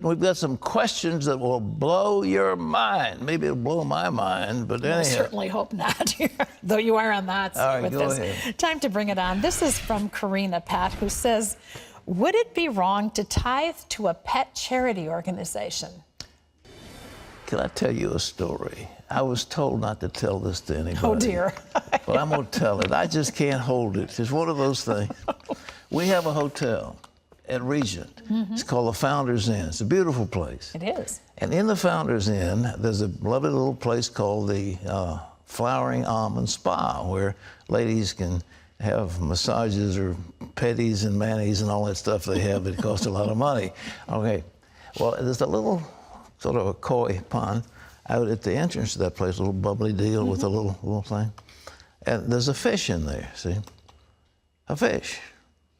we've got some questions that will blow your mind. Maybe it'll blow my mind, but anyhow. I certainly hope not, though you are on the hot seat. All right, with go this. ahead. Time to bring it on. This is from Karina Pat, who says, would it be wrong to tithe to a pet charity organization? Can I tell you a story? I was told not to tell this to anybody. Oh, dear. But I'm going to tell it. I just can't hold it. It's one of those things. We have a hotel at Regent. Mm-hmm. It's called the Founders Inn. It's a beautiful place. It is. And in the Founders Inn, there's a lovely little place called the Flowering Almond Spa, where ladies can have massages or petties and manis and all that stuff they have. It costs a lot of money. Okay. Well, there's a little sort of a koi pond out at the entrance to that place, a little bubbly deal with a little thing. And there's a fish in there, see? A fish.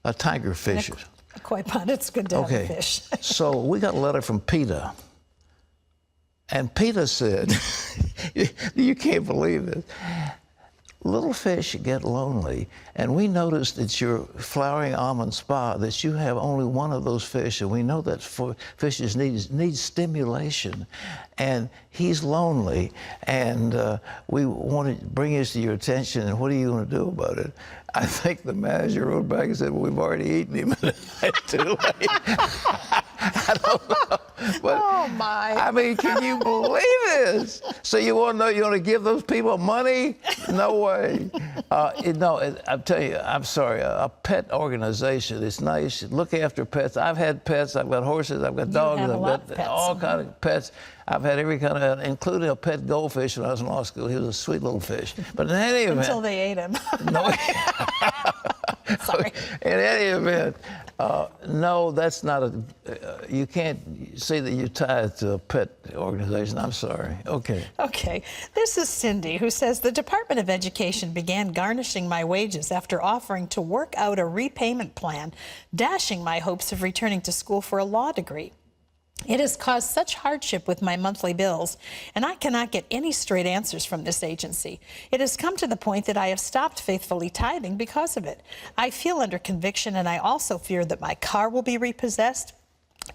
A tiger fish. A koi pond, it's good to have a fish. So we got a letter from PETA. And PETA said, you can't believe this, little fish get lonely, and we noticed at your Flowering Almond Spa that you have only one of those fish, and we know that fishes need stimulation, and he's lonely, and we want to bring this to your attention, and what are you going to do about it? I think the manager wrote back and said, well, we've already eaten him. Too late. I don't know. But, oh, my. I mean, can you believe this? So you want to know, you want to give those people money? No way. No, I'm telling you, I'm sorry. A pet organization, it's nice. Look after pets. I've had pets. I've got horses. I've got dogs. I've got all kinds of pets. I've had every kind of, including a pet goldfish when I was in law school. He was a sweet little fish. But in any event. Until they ate him. No. Sorry. In any event, no, that's not a, you can't say that you tithe to a pet organization. I'm sorry. Okay. Okay. This is Cindy, who says, the Department of Education began garnishing my wages after offering to work out a repayment plan, dashing my hopes of returning to school for a law degree. It has caused such hardship with my monthly bills, and I cannot get any straight answers from this agency. It has come to the point that I have stopped faithfully tithing because of it. I feel under conviction, and I also fear that my car will be repossessed,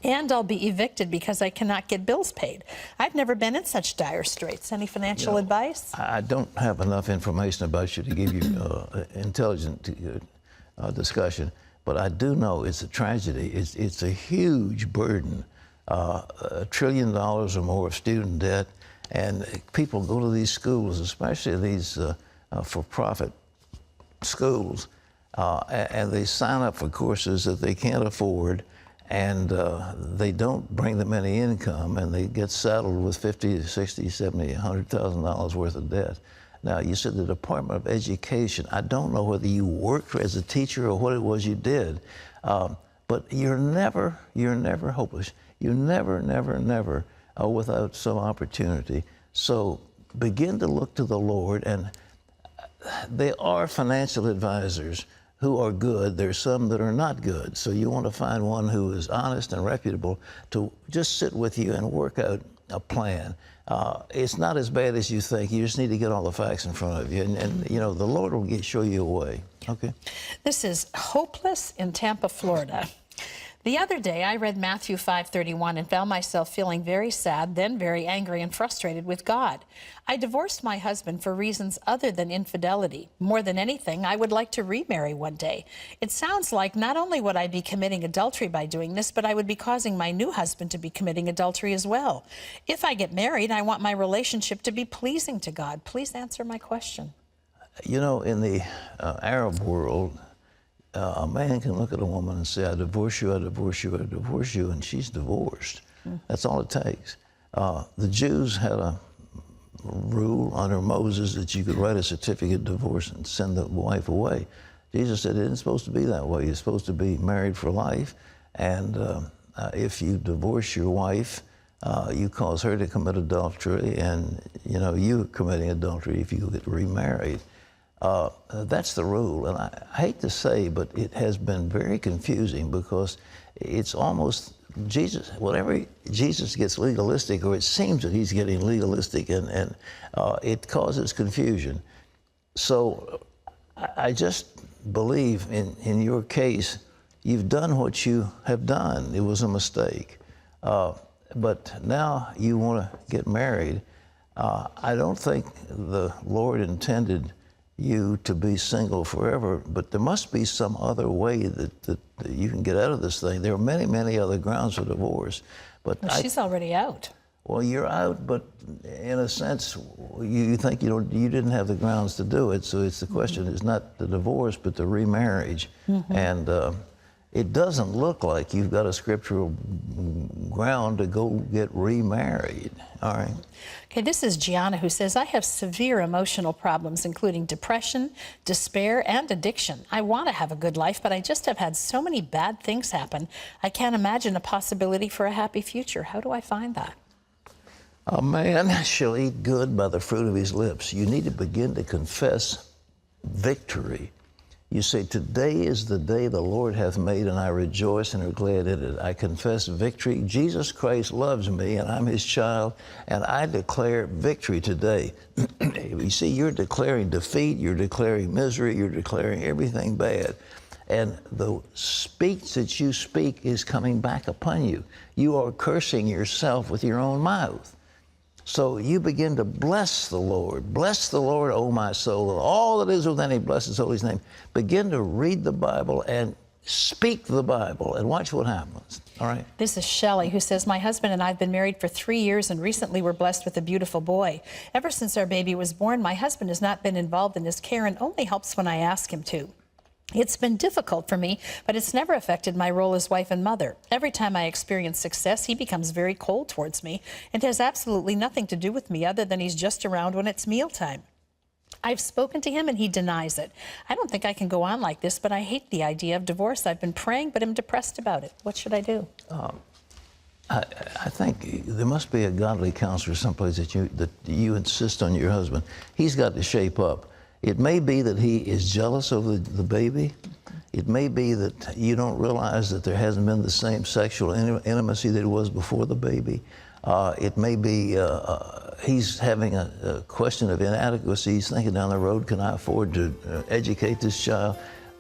and I'll be evicted because I cannot get bills paid. I've never been in such dire straits. Any financial advice? I don't have enough information about you to give you intelligent discussion, but I do know it's a tragedy. It's a huge burden. $1 trillion or more of student debt, and people go to these schools, especially these for-profit schools, and they sign up for courses that they can't afford, and they don't bring them any income, and they get saddled with $50, $60, $70, $100,000 worth of debt. Now, you said the Department of Education. I don't know whether you worked as a teacher or what it was you did, but you're never hopeless. You never are without some opportunity. So begin to look to the Lord, and there are financial advisors who are good. There's some that are not good. So you want to find one who is honest and reputable to just sit with you and work out a plan. It's not as bad as you think. You just need to get all the facts in front of you, and you know, the Lord will show you a way. Okay. This is Hopeless in Tampa, Florida. The other day, I read Matthew 5:31 and found myself feeling very sad, then very angry and frustrated with God. I divorced my husband for reasons other than infidelity. More than anything, I would like to remarry one day. It sounds like not only would I be committing adultery by doing this, but I would be causing my new husband to be committing adultery as well. If I get married, I want my relationship to be pleasing to God. Please answer my question. You know, in the Arab world, a man can look at a woman and say, I divorce you, I divorce you, I divorce you, and she's divorced. That's all it takes. The Jews had a rule under Moses that you could write a certificate of divorce and send the wife away. Jesus said it isn't supposed to be that way. You're supposed to be married for life, and if you divorce your wife, you cause her to commit adultery, and you know, you're committing adultery if you get remarried. That's the rule, and I hate to say, but it has been very confusing because it's almost Jesus, whenever Jesus gets legalistic, or it seems that he's getting legalistic, and it causes confusion. So I just believe in your case, you've done what you have done. It was a mistake. But now you want to get married. I don't think the Lord intended you to be single forever, but there must be some other way that you can get out of this thing. There are many, many other grounds for divorce. But Well, she's already out. well, you're out, but in a sense, you think you didn't have the grounds to do it. So it's the question is not the divorce, but the remarriage. And it doesn't look like you've got a scriptural ground to go get remarried. All right. Okay, this is Gianna who says, I have severe emotional problems, including depression, despair, and addiction. I want to have a good life, but I just have had so many bad things happen. I can't imagine a possibility for a happy future. How do I find that? A man shall eat good by the fruit of his lips. You need to begin to confess victory. You say, today is the day the Lord hath made, and I rejoice and are glad in it. I confess victory. Jesus Christ loves me, and I'm his child, and I declare victory today. You see, you're declaring defeat, you're declaring misery, you're declaring everything bad. And the speech that you speak is coming back upon you. You are cursing yourself with your own mouth. So you begin to bless the Lord. Bless the Lord, O my soul. All that is within me, bless his holy name. Begin to read the Bible and speak the Bible and watch what happens. All right? This is Shelley who says, my husband and I have been married for 3 years and recently were blessed with a beautiful boy. Ever since our baby was born, my husband has not been involved in his care and only helps when I ask him to. It's been difficult for me, but it's never affected my role as wife and mother. Every time I experience success, he becomes very cold towards me and has absolutely nothing to do with me other than he's just around when it's mealtime. I've spoken to him and he denies it. I don't think I can go on like this, but I hate the idea of divorce. I've been praying, but I'm depressed about it. What should I do? I think there must be a godly counselor someplace that you insist on your husband. He's got to shape up. It may be that he is jealous of the baby. It may be that you don't realize that there hasn't been the same sexual intimacy that it was before the baby. It may be he's having a question of inadequacy. He's thinking down the road, can I afford to educate this child?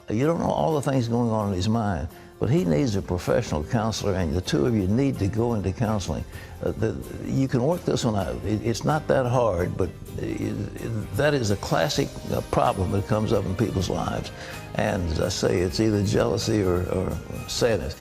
You don't know all the things going on in his mind, but he needs a professional counselor, and the two of you need to go into counseling. You can work this one out. It's not that hard, but that is a classic problem that comes up in people's lives. And as I say, it's either jealousy or sadness.